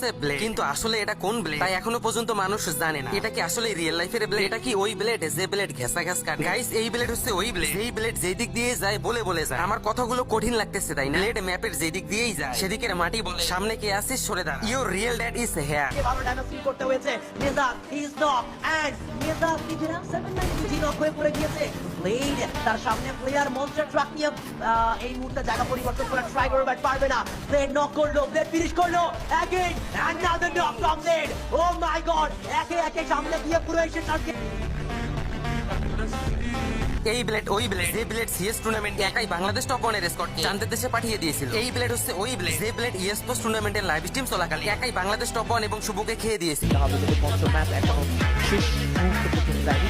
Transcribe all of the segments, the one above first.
বলতেছে ব্লেড, কিন্তু আসলে এটা কোন ব্লেড তাই এখনো পর্যন্ত মানুষ জানে না। এটা কি আসলে রিয়েল লাইফের ব্লেড? এটা কি ওই ব্লেড যে ব্লেড ঘেঁষা ঘেঁষ কাটে? গাইস, এই ব্লেড হচ্ছে ওই ব্লেড, এই ব্লেড যেই দিক দিয়ে যায় বলে বলে যায়। আমার কথাগুলো কঠিন লাগতেছে তাই না? ব্লেড ম্যাপের যেই দিক দিয়েই যায় সেদিকের মাটি বলে সামনে কে আসিস সরে দাঁড়া। Your real dad is here. ভালো ডাইনোসর করতে হয়েছে। মেজাক ইজ নক এন্ড মেজাক নিজেরা 790 নক হয়ে পড়ে গিয়েছে। ব্লেড তার সামনে প্লেয়ার মনস্টার ট্রাক নিয়ে এই মুহূর্তে জায়গা পরিবর্তন করে ট্রাই করবে, বাট পারবে না। ব্লেড নক করলো, ব্লেড ফিনিশ করলো। Again another knock from blade. Oh my God, একে একে সামনে দিয়ে পুরো এসে টার্গেট। এই ব্লেড ওই ব্লেড যে ব্লেড সিএস টুর্নামেন্ট একাই বাংলাদেশ টপ ওয়ানের স্কোয়াডকে চান্দের দেশে পাঠিয়ে দিয়েছিল। এই ব্লেড হচ্ছে ওই ব্লেড যে ব্লেড ইএসপোর্টস টুর্নামেন্টের লাইভ স্ট্রিম চলাকালীন একাই বাংলাদেশ টপ ওয়ান এবং শুভকে খেয়ে দিয়েছিল। হবে যদি পঞ্চম ম্যাচ এখনো শেষ মুহূর্ত পর্যন্ত যায়নি।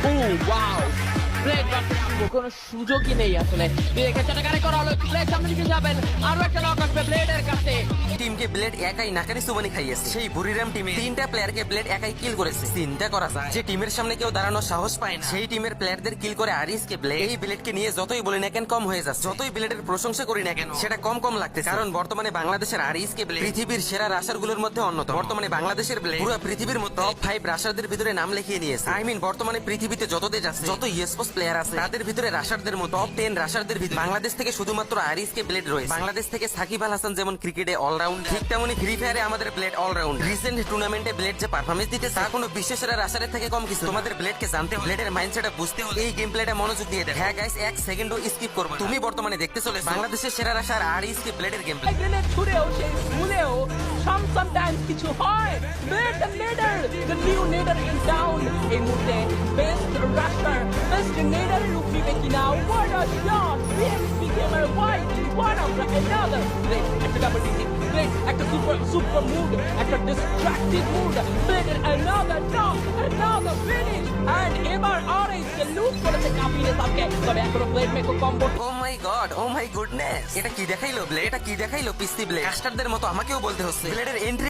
ও ওয়াও, ব্লেড ভার্সেস শুভ, কোনো সুযোগই নেই আসলে। ব্লেডকে চাটাকারি করা হলো, ব্লেড সামনে দিকে যাবেন, আরো একটা নক আসবে ব্লেডের কাছে। টিমকে ব্লেড একাই নাকারি সুবানি খাইয়েছে। সেই বুড়িরাম টিমে 3টা প্লেয়ারকে ব্লেড একাই কিল করেছে। চিন্তা করা যায়, যে টিমের সামনে কেউ দাঁড়ানোর সাহস পায় না সেই টিমের প্লেয়ারদের কিল করে আরিসকে ব্লেড। এই ব্লেডকে নিয়ে যতই বলি না কেন কম হয়ে যাচ্ছে, যতই ব্লেডের প্রশংসা করি না কেন সেটা কম কম লাগতেছে। কারণ বর্তমানে বাংলাদেশের আরিসকে ব্লেড পৃথিবীর সেরা রাশার গুলোর মধ্যে অন্যতম। বর্তমানে বাংলাদেশের ব্লেড পুরো পৃথিবীর মধ্যে টপ 5 রাশারদের ভিতরে নাম লিখিয়ে নিয়েছে। আই মিন বর্তমানে পৃথিবীতে যত দেশ আছে, যত ইএসপোর্টস প্লেয়ার আছে, তাদের ভিতরে রাশারদের মধ্যে টপ 10 রাশারদের ভিতরে বাংলাদেশ থেকে শুধুমাত্র আরিসকে ব্লেড রয়েছে। বাংলাদেশ থেকে সাকিব আল হাসান যেমন ক্রিকেটে অলরাউন্ড, ঠিক তেমনি ফ্রি ফায়ারে আমাদের ব্লেড অলরাউন্ড। রিসেন্ট টুর্নামেন্টে ব্লেড যে পারফরমেন্স দিতে তা কোনো বিশ্ব সেরা রাশারের থেকে কম কিছু। তোমাদের ব্লেডকে জানতে হবে, ব্লেডের মাইন্ডসেটটা বুঝতে হলে এই গেম প্লেটা মনোযোগ দিয়ে দেখো। হ্যাঁ গাইস, এক সেকেন্ডও স্কিপ করবে। তুমি বর্তমানে দেখতে চলেছো বাংলাদেশের সেরা রাশার আরিসকে ব্লেডের গেম প্লে। গ্রেনেড ছুড়েও সেই ভুলেও sometimes কিছু হয়। Blade the Nader, the new Nader is down. এই মুহূর্তে বেস্ট রাশার, বেস্ট নেডার রূপ নিবে কিনা? What a shot! BXP gamer white, one after another. Blade একটা ডাবল ডিজিট, ব্লেড একটা সুপার মুড, একটা ডিস্ট্রাক্টিভ মুড। ব্লেডের another knock, another finish, and এবার আরএসকে লুজ করেছে কাপিলে তাকে। তবে এখনো ব্লেড মেকো combo. Oh my God, oh my goodness, এটা কি দেখাইলো ব্লেড? এটা কি দেখাইলো পিসি ব্লেড? কাস্টারদের মতো আমাকেও বলতে হচ্ছে ব্লেডের এন্ট্রি